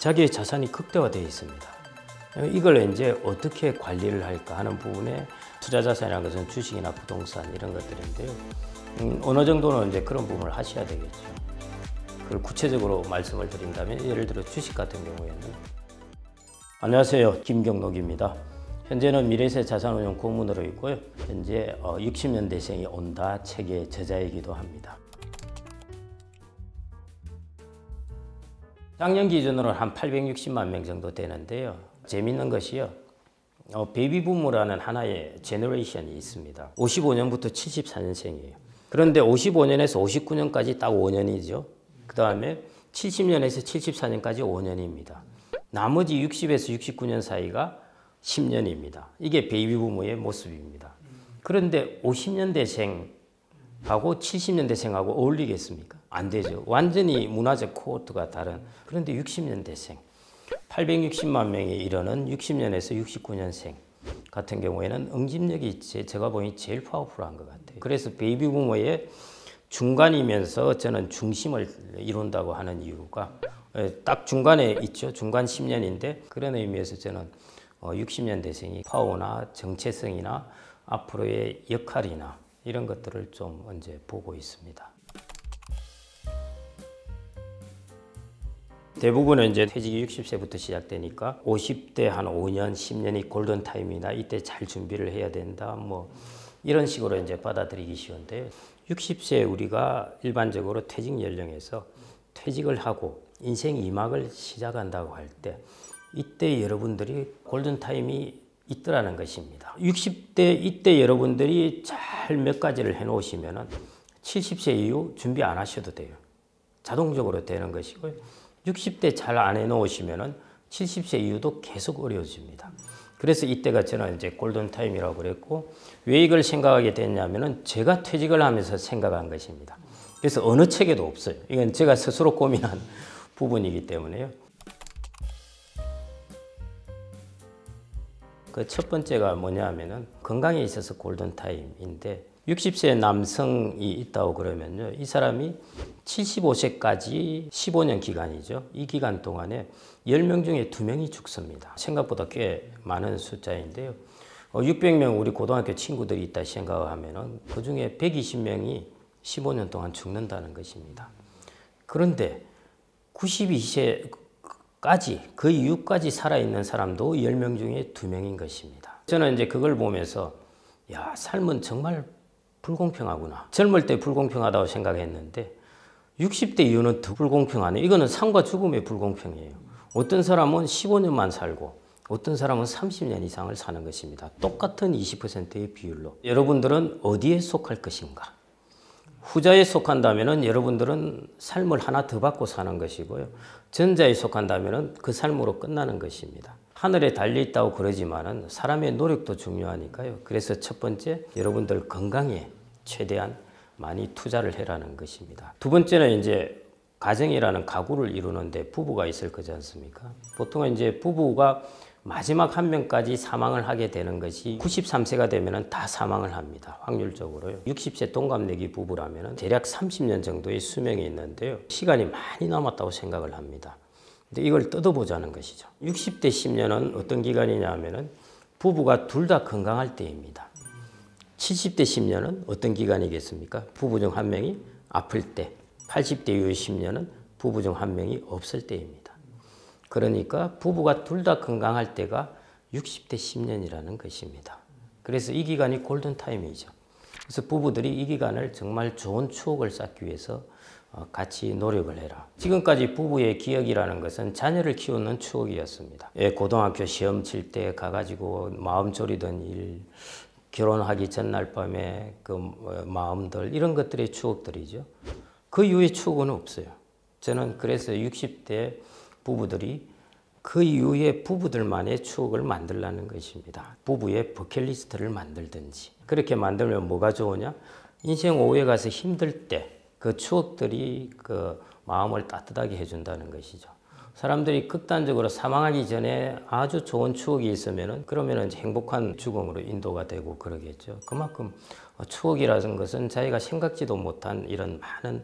자기의 자산이 극대화되어 있습니다. 이걸 이제 어떻게 관리를 할까 하는 부분에 투자 자산이라는 것은 주식이나 부동산 이런 것들인데요. 어느 정도는 이제 그런 부분을 하셔야 되겠죠. 그걸 구체적으로 말씀을 드린다면 예를 들어 주식 같은 경우에는 안녕하세요, 김경록입니다. 현재는 미래세 자산운용 고문으로 있고요. 현재 60년대생이 온다 책의 저자이기도 합니다. 작년 기준으로 한 860만 명 정도 되는데요. 재밌는 것이요. 베이비 부모라는 하나의 제너레이션이 있습니다. 55년부터 74년생이에요. 그런데 55년에서 59년까지 딱 5년이죠. 그 다음에 70년에서 74년까지 5년입니다. 나머지 60에서 69년 사이가 10년입니다. 이게 베이비 부모의 모습입니다. 그런데 50년대생하고 70년대생하고 어울리겠습니까? 안 되죠. 완전히 문화적 코호트가 다른. 그런데 60년대생, 860만 명에 이르는 60년에서 69년생 같은 경우에는 응집력이 제가 보니 제일 파워풀한 것 같아요. 그래서 베이비 부모의 중간이면서 저는 중심을 이룬다고 하는 이유가 딱 중간에 있죠. 중간 10년인데 그런 의미에서 저는 60년대생이 파워나 정체성이나 앞으로의 역할이나 이런 것들을 좀 이제 보고 있습니다. 대부분은 이제 퇴직이 60세부터 시작되니까 50대 한 5년, 10년이 골든타임이나 이때 잘 준비를 해야 된다. 뭐 이런 식으로 이제 받아들이기 쉬운데요. 60세 우리가 일반적으로 퇴직 연령에서 퇴직을 하고 인생 2막을 시작한다고 할 때 이때 여러분들이 골든타임이 있더라는 것입니다. 60대 이때 여러분들이 잘 몇 가지를 해놓으시면 70세 이후 준비 안 하셔도 돼요. 자동적으로 되는 것이고요. 60대 잘 안 해놓으시면 70세 이후도 계속 어려워집니다. 그래서 이때가 저는 이제 골든타임이라고 그랬고 왜 이걸 생각하게 됐냐면은 제가 퇴직을 하면서 생각한 것입니다. 그래서 어느 책에도 없어요. 이건 제가 스스로 고민한 부분이기 때문에요. 그 첫 번째가 뭐냐면은 건강에 있어서 골든타임인데 60세 남성이 있다고 그러면요. 이 사람이 75세까지 15년 기간이죠. 이 기간 동안에 10명 중에 2명이 죽습니다. 생각보다 꽤 많은 숫자인데요. 600명 우리 고등학교 친구들이 있다 생각하면은 그 중에 120명이 15년 동안 죽는다는 것입니다. 그런데 92세까지 그 이후까지 살아있는 사람도 10명 중에 2명인 것입니다. 저는 이제 그걸 보면서 야, 삶은 정말 불공평하구나. 젊을 때 불공평하다고 생각했는데 60대 이후는 더 불공평하네. 이거는 삶과 죽음의 불공평이에요. 어떤 사람은 15년만 살고 어떤 사람은 30년 이상을 사는 것입니다. 똑같은 20%의 비율로. 여러분들은 어디에 속할 것인가? 후자에 속한다면 여러분들은 삶을 하나 더 받고 사는 것이고요. 전자에 속한다면 그 삶으로 끝나는 것입니다. 하늘에 달려있다고 그러지만은 사람의 노력도 중요하니까요. 그래서 첫 번째, 여러분들 건강에 최대한 많이 투자를 해라는 것입니다. 두 번째는 이제 가정이라는 가구를 이루는데 부부가 있을 거지 않습니까? 보통은 이제 부부가 마지막 한 명까지 사망을 하게 되는 것이 93세가 되면 다 사망을 합니다. 확률적으로요. 60세 동갑내기 부부라면 대략 30년 정도의 수명이 있는데요. 시간이 많이 남았다고 생각을 합니다. 근데 이걸 뜯어보자는 것이죠. 60대 10년은 어떤 기간이냐 하면은 부부가 둘 다 건강할 때입니다. 70대 10년은 어떤 기간이겠습니까? 부부 중 한 명이 아플 때. 80대 이후의 10년은 부부 중 한 명이 없을 때입니다. 그러니까 부부가 둘 다 건강할 때가 60대 10년이라는 것입니다. 그래서 이 기간이 골든타임이죠. 그래서 부부들이 이 기간을 정말 좋은 추억을 쌓기 위해서 같이 노력을 해라. 지금까지 부부의 기억이라는 것은 자녀를 키우는 추억이었습니다. 고등학교 시험 칠 때 가가지고 마음 졸이던 일, 결혼하기 전날 밤에 그 마음들, 이런 것들의 추억들이죠. 그 이후의 추억은 없어요. 저는 그래서 60대 부부들이 그 이후에 부부들만의 추억을 만들라는 것입니다. 부부의 버킷리스트를 만들든지. 그렇게 만들면 뭐가 좋으냐? 인생 오후에 가서 힘들 때 그 추억들이 그 마음을 따뜻하게 해준다는 것이죠. 사람들이 극단적으로 사망하기 전에 아주 좋은 추억이 있으면은 그러면은 행복한 죽음으로 인도가 되고 그러겠죠. 그만큼 추억이라는 것은 자기가 생각지도 못한 이런 많은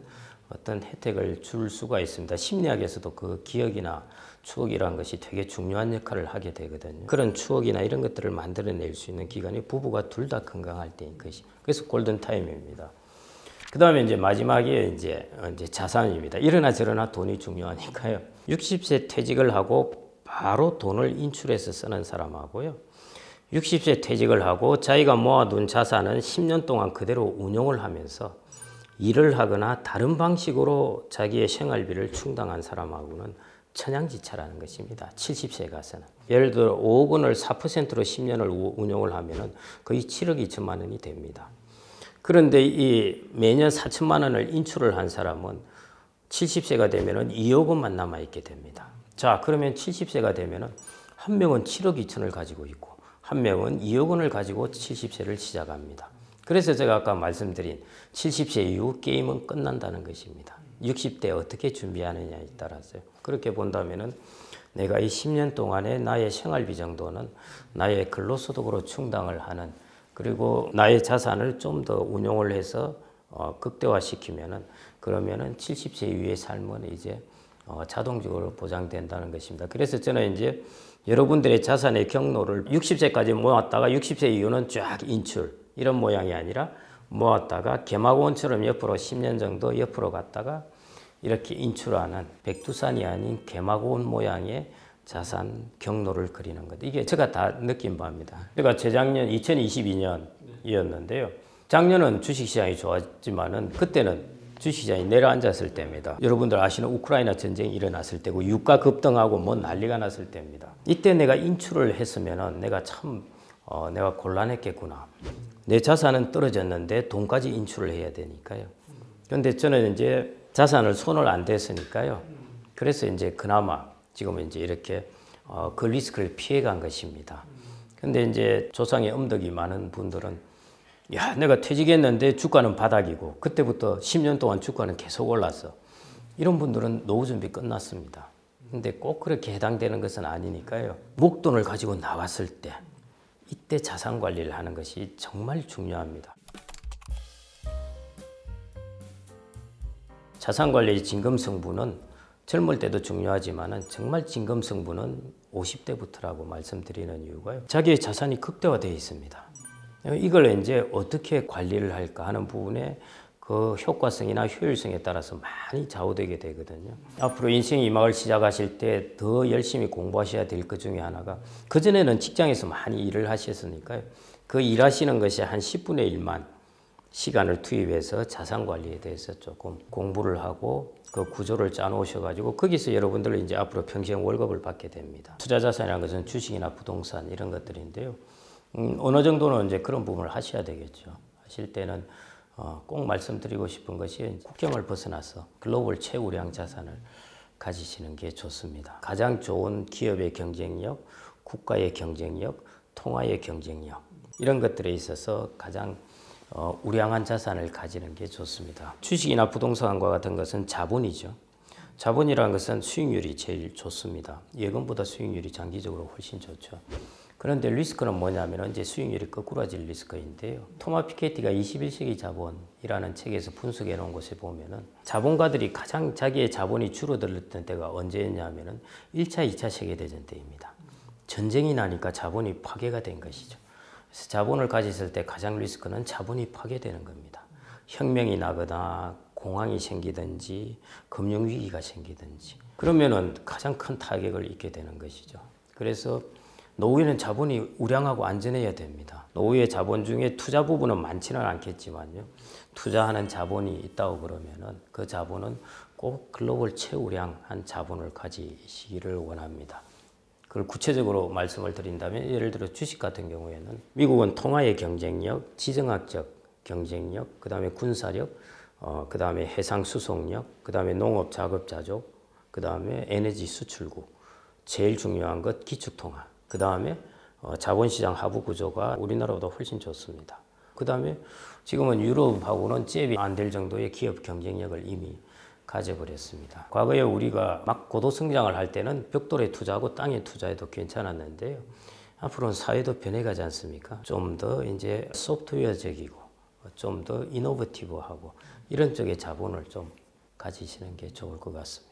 어떤 혜택을 줄 수가 있습니다. 심리학에서도 그 기억이나 추억이라는 것이 되게 중요한 역할을 하게 되거든요. 그런 추억이나 이런 것들을 만들어낼 수 있는 기간이 부부가 둘 다 건강할 때인 것이. 그래서 골든타임입니다. 그 다음에 이제 마지막에 이제 자산입니다. 이러나 저러나 돈이 중요하니까요. 60세 퇴직을 하고 바로 돈을 인출해서 쓰는 사람하고요. 60세 퇴직을 하고 자기가 모아둔 자산은 10년 동안 그대로 운용을 하면서 일을 하거나 다른 방식으로 자기의 생활비를 충당한 사람하고는 천양지차라는 것입니다. 70세에 가서는. 예를 들어 5억 원을 4%로 10년을 운용을 하면은 거의 7억 2천만 원이 됩니다. 그런데 이 매년 4천만 원을 인출을 한 사람은 70세가 되면은 2억 원만 남아있게 됩니다. 자, 그러면 70세가 되면은 한 명은 7억 2천을 가지고 있고 한 명은 2억 원을 가지고 70세를 시작합니다. 그래서 제가 아까 말씀드린 70세 이후 게임은 끝난다는 것입니다. 60대 어떻게 준비하느냐에 따라서요. 그렇게 본다면은 내가 이 10년 동안에 나의 생활비 정도는 나의 근로소득으로 충당을 하는, 그리고 나의 자산을 좀 더 운용을 해서 극대화시키면은 그러면은 70세 이후의 삶은 이제 자동적으로 보장된다는 것입니다. 그래서 저는 이제 여러분들의 자산의 경로를 60세까지 모았다가 60세 이후는 쫙 인출, 이런 모양이 아니라 모았다가 개마고원처럼 옆으로 10년 정도 옆으로 갔다가 이렇게 인출하는 백두산이 아닌 개마고원 모양의 자산 경로를 그리는 것. 이게 제가 다 느낀 바입니다. 그러니까 재작년 2022년이었는데요. 작년은 주식시장이 좋았지만은 그때는 주식시장이 내려앉았을 때입니다. 여러분들 아시는 우크라이나 전쟁이 일어났을 때고 유가 급등하고 뭐 난리가 났을 때입니다. 이때 내가 인출을 했으면은 내가 참 내가 곤란했겠구나. 내 자산은 떨어졌는데 돈까지 인출을 해야 되니까요. 그런데 저는 이제 자산을 손을 안 댔으니까요. 그래서 이제 그나마 지금은 이제 이렇게 그 리스크를 피해간 것입니다. 근데 이제 조상의 엄덕이 많은 분들은 야, 내가 퇴직했는데 주가는 바닥이고 그때부터 10년 동안 주가는 계속 올랐어. 이런 분들은 노후 준비 끝났습니다. 근데 꼭 그렇게 해당되는 것은 아니니까요. 목돈을 가지고 나왔을 때 이때 자산 관리를 하는 것이 정말 중요합니다. 자산 관리의 진검승부는 젊을 때도 중요하지만 정말 진검승부는 50대부터라고 말씀드리는 이유가요. 자기의 자산이 극대화되어 있습니다. 이걸 이제 어떻게 관리를 할까 하는 부분에 그 효과성이나 효율성에 따라서 많이 좌우되게 되거든요. 앞으로 인생 2막을 시작하실 때 더 열심히 공부하셔야 될 것 중에 하나가, 그전에는 직장에서 많이 일을 하셨으니까요. 그 일하시는 것이 한 10분의 1만 시간을 투입해서 자산 관리에 대해서 조금 공부를 하고 그 구조를 짜놓으셔가지고 거기서 여러분들 이제 앞으로 평생 월급을 받게 됩니다. 투자 자산이라는 것은 주식이나 부동산 이런 것들인데요. 어느 정도는 이제 그런 부분을 하셔야 되겠죠. 하실 때는 꼭 말씀드리고 싶은 것이 국경을 벗어나서 글로벌 최우량 자산을 가지시는 게 좋습니다. 가장 좋은 기업의 경쟁력, 국가의 경쟁력, 통화의 경쟁력 이런 것들에 있어서 가장 우량한 자산을 가지는 게 좋습니다. 주식이나 부동산과 같은 것은 자본이죠. 자본이라는 것은 수익률이 제일 좋습니다. 예금보다 수익률이 장기적으로 훨씬 좋죠. 그런데 리스크는 뭐냐면 이제 수익률이 거꾸로질 리스크인데요. 토마 피케티가 21세기 자본이라는 책에서 분석해 놓은 것을 보면은 자본가들이 가장 자기의 자본이 줄어들었던 때가 언제였냐면은 1차, 2차 세계대전 때입니다. 전쟁이 나니까 자본이 파괴가 된 것이죠. 그래서 자본을 가졌을 때 가장 리스크는 자본이 파괴되는 겁니다. 혁명이 나거나 공황이 생기든지 금융위기가 생기든지 그러면은 가장 큰 타격을 입게 되는 것이죠. 그래서 노후에는 자본이 우량하고 안전해야 됩니다. 노후의 자본 중에 투자 부분은 많지는 않겠지만요. 투자하는 자본이 있다고 그러면은 그 자본은 꼭 글로벌 최우량한 자본을 가지시기를 원합니다. 그걸 구체적으로 말씀을 드린다면 예를 들어 주식 같은 경우에는 미국은 통화의 경쟁력, 지정학적 경쟁력, 그 다음에 군사력, 그 다음에 해상 수송력, 그 다음에 농업 자급자족, 그 다음에 에너지 수출국, 제일 중요한 것 기축통화. 그 다음에 자본시장 하부 구조가 우리나라보다 훨씬 좋습니다. 그 다음에 지금은 유럽하고는 잽이 안 될 정도의 기업 경쟁력을 이미 가져버렸습니다. 과거에 우리가 막 고도 성장을 할 때는 벽돌에 투자하고 땅에 투자해도 괜찮았는데요. 앞으로는 사회도 변해가지 않습니까? 좀 더 이제 소프트웨어적이고 좀 더 이노베이티브하고 이런 쪽의 자본을 좀 가지시는 게 좋을 것 같습니다.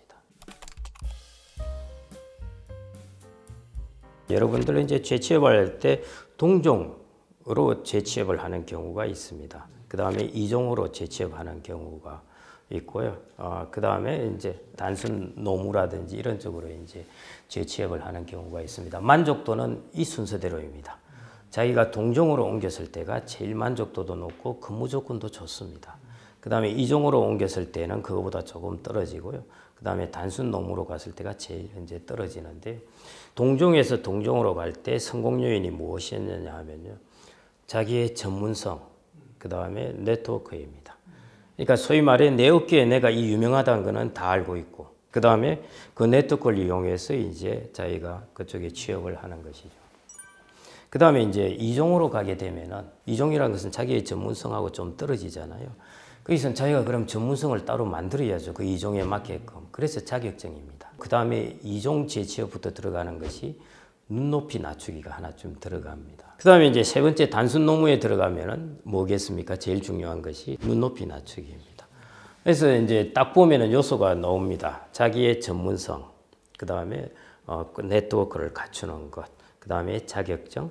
여러분들은 이제 재취업을 할 때 동종으로 재취업을 하는 경우가 있습니다. 그 다음에 이종으로 재취업하는 경우가 있고요. 그 다음에 이제 단순 노무라든지 이런 쪽으로 이제 재취업을 하는 경우가 있습니다. 만족도는 이 순서대로입니다. 자기가 동종으로 옮겼을 때가 제일 만족도도 높고 근무 조건도 좋습니다. 그 다음에 이종으로 옮겼을 때는 그거보다 조금 떨어지고요. 그 다음에 단순 노무로 갔을 때가 제일 이제 떨어지는데, 동종에서 동종으로 갈 때 성공 요인이 무엇이었느냐 하면요, 자기의 전문성, 그 다음에 네트워크입니다. 그러니까 소위 말해 내 업계에 내가 이 유명하다는 거는 다 알고 있고, 그 다음에 그 네트워크를 이용해서 이제 자기가 그쪽에 취업을 하는 것이죠. 그 다음에 이제 이종으로 가게 되면은, 이종이라는 것은 자기의 전문성하고 좀 떨어지잖아요. 거기서 자기가 그럼 전문성을 따로 만들어야죠. 그 이종에 맞게끔. 그래서 자격증입니다. 그 다음에 이종 재취업부터 들어가는 것이 눈높이 낮추기가 하나쯤 들어갑니다. 그 다음에 이제 세 번째 단순 노무에 들어가면은 뭐겠습니까? 제일 중요한 것이 눈높이 낮추기입니다. 그래서 이제 딱 보면은 요소가 나옵니다. 자기의 전문성, 그 다음에 네트워크를 갖추는 것, 그 다음에 자격증,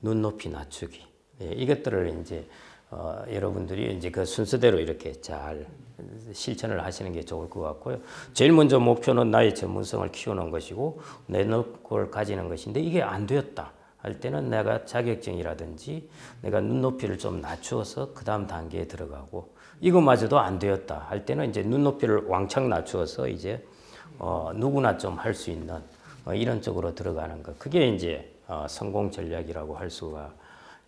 눈높이 낮추기. 예, 이것들을 이제 여러분들이 이제 그 순서대로 이렇게 잘 실천을 하시는 게 좋을 것 같고요. 제일 먼저 목표는 나의 전문성을 키우는 것이고 네트워크를 가지는 것인데, 이게 안 되었다 할 때는 내가 자격증이라든지 내가 눈높이를 좀 낮추어서 그 다음 단계에 들어가고, 이거마저도 안 되었다 할 때는 이제 눈높이를 왕창 낮추어서 이제 누구나 좀 할 수 있는 이런 쪽으로 들어가는 것. 그게 이제 성공 전략이라고 할 수가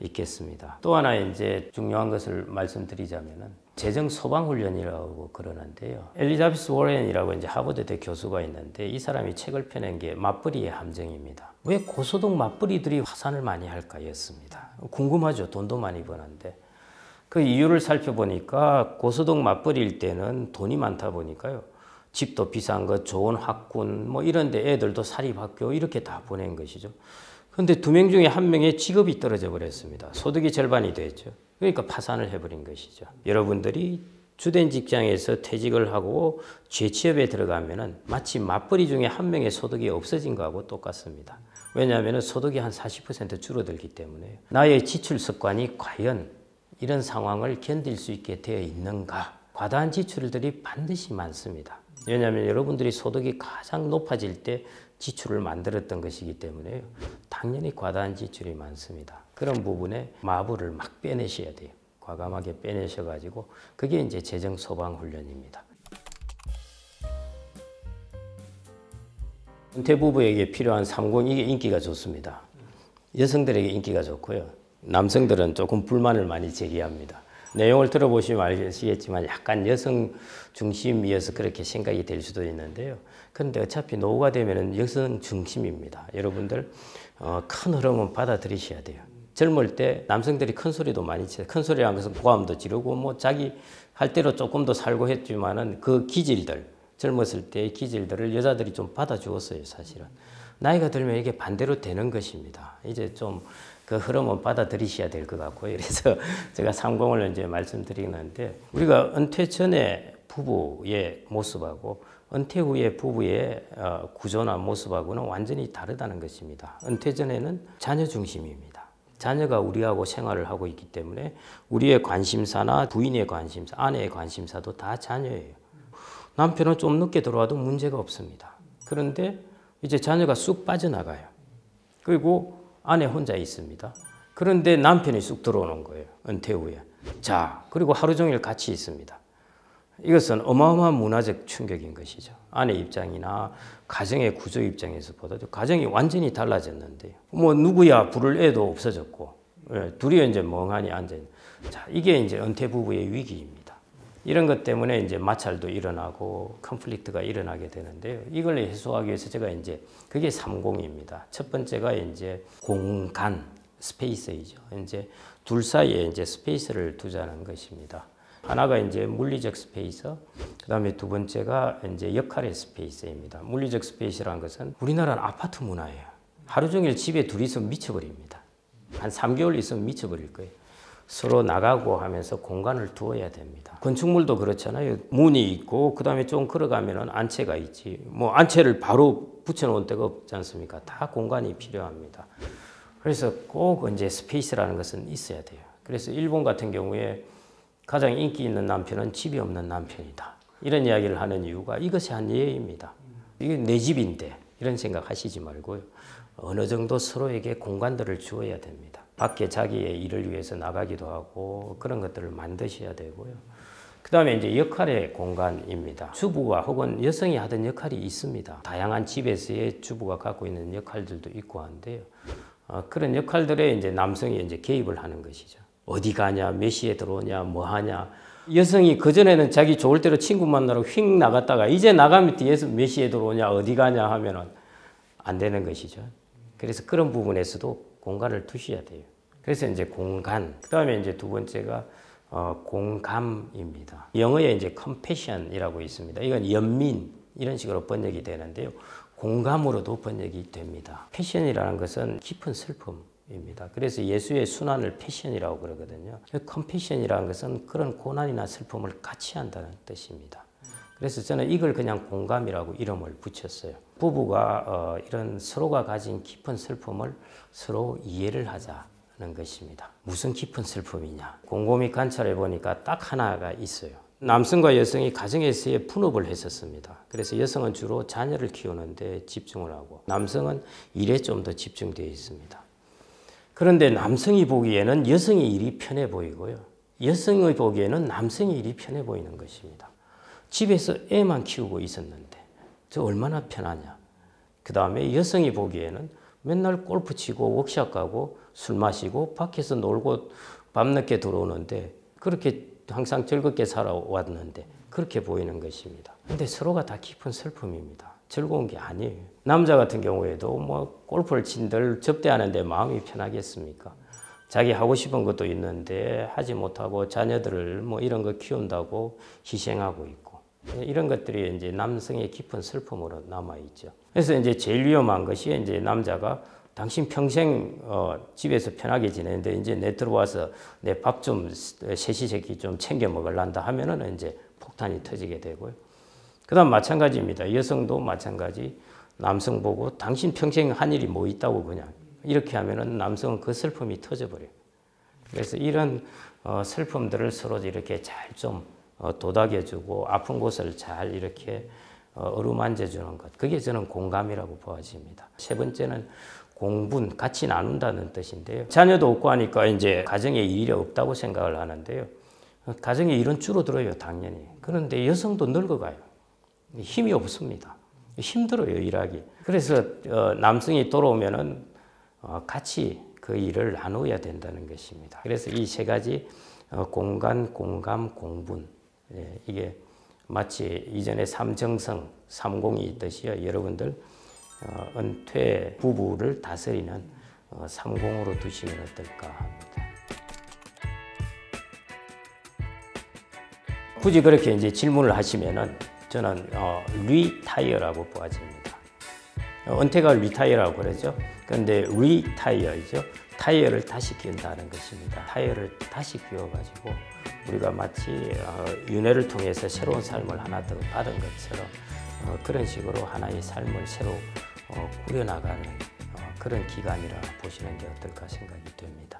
있겠습니다. 또 하나 이제 중요한 것을 말씀드리자면은 재정 소방 훈련이라고 그러는데요. 엘리자베스 워렌이라고 이제 하버드대 교수가 있는데, 이 사람이 책을 펴낸 게 맞벌이의 함정입니다. 왜 고소득 맞벌이들이 화산을 많이 할까였습니다. 궁금하죠. 돈도 많이 버는데. 그 이유를 살펴보니까 고소득 맞벌이일 때는 돈이 많다 보니까요, 집도 비싼 것, 좋은 학군 뭐 이런 데 애들도 사립학교 이렇게 다 보낸 것이죠. 그런데 두 명 중에 한 명의 직업이 떨어져 버렸습니다. 소득이 절반이 됐죠. 그러니까 파산을 해버린 것이죠. 여러분들이 주된 직장에서 퇴직을 하고 재취업에 들어가면은 마치 맞벌이 중에 한 명의 소득이 없어진 거하고 똑같습니다. 왜냐하면 소득이 한 40% 줄어들기 때문에 나의 지출 습관이 과연 이런 상황을 견딜 수 있게 되어 있는가? 과다한 지출들이 반드시 많습니다. 왜냐하면 여러분들이 소득이 가장 높아질 때 지출을 만들었던 것이기 때문에 당연히 과다한 지출이 많습니다. 그런 부분에 마블을 막 빼내셔야 돼요. 과감하게 빼내셔가지고 그게 이제 재정 소방 훈련입니다. 은퇴 부부에게 필요한 30, 이게 인기가 좋습니다. 여성들에게 인기가 좋고요. 남성들은 조금 불만을 많이 제기합니다. 내용을 들어보시면 아시겠지만 약간 여성 중심이어서 그렇게 생각이 될 수도 있는데요. 그런데 어차피 노후가 되면 여성 중심입니다. 여러분들 큰 흐름은 받아들이셔야 돼요. 젊을 때 남성들이 큰 소리도 많이 쳐요. 큰 소리라는 것은 고함도 지르고 뭐 자기 할 대로 조금 더 살고 했지만은 그 기질들, 젊었을 때의 기질들을 여자들이 좀 받아주었어요, 사실은. 나이가 들면 이게 반대로 되는 것입니다. 이제 좀 그 흐름은 받아들이셔야 될 것 같고요. 그래서 제가 30을 이제 말씀드리는데, 우리가 은퇴 전에 부부의 모습하고 은퇴 후에 부부의 구조나 모습하고는 완전히 다르다는 것입니다. 은퇴 전에는 자녀 중심입니다. 자녀가 우리하고 생활을 하고 있기 때문에 우리의 관심사나 부인의 관심사, 아내의 관심사도 다 자녀예요. 남편은 좀 늦게 들어와도 문제가 없습니다. 그런데 이제 자녀가 쑥 빠져나가요. 그리고 아내 혼자 있습니다. 그런데 남편이 쑥 들어오는 거예요. 은퇴 후에. 자, 그리고 하루 종일 같이 있습니다. 이것은 어마어마한 문화적 충격인 것이죠. 아내 입장이나 가정의 구조 입장에서 보다도 가정이 완전히 달라졌는데요. 뭐 누구야 부를 애도 없어졌고, 둘이 이제 멍하니 앉아있는. 자, 이게 이제 은퇴 부부의 위기입니다. 이런 것 때문에 이제 마찰도 일어나고 컨플릭트가 일어나게 되는데요. 이걸 해소하기 위해서 제가 이제 그게 30입니다. 첫 번째가 이제 공간, 스페이스이죠. 이제 둘 사이에 이제 스페이스를 두자는 것입니다. 하나가 이제 물리적 스페이스, 그 다음에 두 번째가 이제 역할의 스페이스입니다. 물리적 스페이스라는 것은 우리나라는 아파트 문화예요. 하루 종일 집에 둘이서 미쳐버립니다. 한 3개월 있으면 미쳐버릴 거예요. 서로 나가고 하면서 공간을 두어야 됩니다. 건축물도 그렇잖아요. 문이 있고 그다음에 좀 걸어가면은 안채가 있지. 뭐 안채를 바로 붙여놓은 데가 없지 않습니까? 다 공간이 필요합니다. 그래서 꼭 이제 스페이스라는 것은 있어야 돼요. 그래서 일본 같은 경우에 가장 인기 있는 남편은 집이 없는 남편이다. 이런 이야기를 하는 이유가 이것이 한 예입니다. 이게 내 집인데 이런 생각 하시지 말고요. 어느 정도 서로에게 공간들을 주어야 됩니다. 밖에 자기의 일을 위해서 나가기도 하고 그런 것들을 만드셔야 되고요. 그 다음에 이제 역할의 공간입니다. 주부가 혹은 여성이 하던 역할이 있습니다. 다양한 집에서의 주부가 갖고 있는 역할들도 있고 한데요. 그런 역할들에 이제 남성이 이제 개입을 하는 것이죠. 어디 가냐, 몇 시에 들어오냐, 뭐 하냐. 여성이 그전에는 자기 좋을 대로 친구 만나러 휙 나갔다가 이제 나가면 뒤에서 몇 시에 들어오냐, 어디 가냐 하면은 안 되는 것이죠. 그래서 그런 부분에서도 공간을 두셔야 돼요. 그래서 이제 공간, 그 다음에 이제 두 번째가 공감입니다. 영어에 이제 compassion이라고 있습니다. 이건 연민 이런 식으로 번역이 되는데요. 공감으로도 번역이 됩니다. 패션이라는 것은 깊은 슬픔입니다. 그래서 예수의 순환을 패션이라고 그러거든요. compassion이라는 것은 그런 고난이나 슬픔을 같이 한다는 뜻입니다. 그래서 저는 이걸 그냥 공감이라고 이름을 붙였어요. 부부가 이런 서로가 가진 깊은 슬픔을 서로 이해를 하자는 것입니다. 무슨 깊은 슬픔이냐? 곰곰이 관찰해 보니까 딱 하나가 있어요. 남성과 여성이 가정에서의 분업을 했었습니다. 그래서 여성은 주로 자녀를 키우는 데 집중을 하고 남성은 일에 좀 더 집중되어 있습니다. 그런데 남성이 보기에는 여성의 일이 편해 보이고요. 여성이 보기에는 남성의 일이 편해 보이는 것입니다. 집에서 애만 키우고 있었는데 저 얼마나 편하냐. 그 다음에 여성이 보기에는 맨날 골프 치고 워크숍 가고 술 마시고 밖에서 놀고 밤늦게 들어오는데 그렇게 항상 즐겁게 살아왔는데 그렇게 보이는 것입니다. 근데 서로가 다 깊은 슬픔입니다. 즐거운 게 아니에요. 남자 같은 경우에도 뭐 골프를 친들 접대하는데 마음이 편하겠습니까? 자기 하고 싶은 것도 있는데 하지 못하고 자녀들을 뭐 이런 거 키운다고 희생하고 있고 이런 것들이 이제 남성의 깊은 슬픔으로 남아 있죠. 그래서 이제 제일 위험한 것이 이제 남자가 당신 평생 집에서 편하게 지내는데 이제 내 들어와서 내 밥 좀 세시세끼 좀 챙겨 먹으란다 하면은 이제 폭탄이 터지게 되고요. 그다음 마찬가지입니다. 여성도 마찬가지. 남성 보고 당신 평생 한 일이 뭐 있다고 그냥 이렇게 하면은 남성은 그 슬픔이 터져버려요. 그래서 이런 슬픔들을 서로 이렇게 잘 좀 도닥여주고 아픈 곳을 잘 이렇게 어루만져주는 것. 그게 저는 공감이라고 보아집니다. 세 번째는 공분, 같이 나눈다는 뜻인데요. 자녀도 없고 하니까 이제 가정에 일이 없다고 생각을 하는데요. 가정에 일은 줄어들어요, 당연히. 그런데 여성도 늙어가요. 힘이 없습니다. 힘들어요, 일하기. 그래서 남성이 돌아오면은 같이 그 일을 나누어야 된다는 것입니다. 그래서 이 세 가지 공간, 공감, 공분. 이게 마치 이전에 삼정성, 삼공이 있듯이요. 여러분들 은퇴 부부를 다스리는 삼공으로 두시면 어떨까 합니다. 굳이 그렇게 이제 질문을 하시면은 저는 리타이어라고 보아집니다. 은퇴가 리타이어라고 그러죠. 그런데 리타이어이죠. 타이어를 다시 끼운다는 것입니다. 타이어를 다시 끼워가지고 우리가 마치 윤회를 통해서 새로운 삶을 하나 더 받은 것처럼 그런 식으로 하나의 삶을 새로 꾸려나가는 그런 기간이라 보시는 게 어떨까 생각이 됩니다.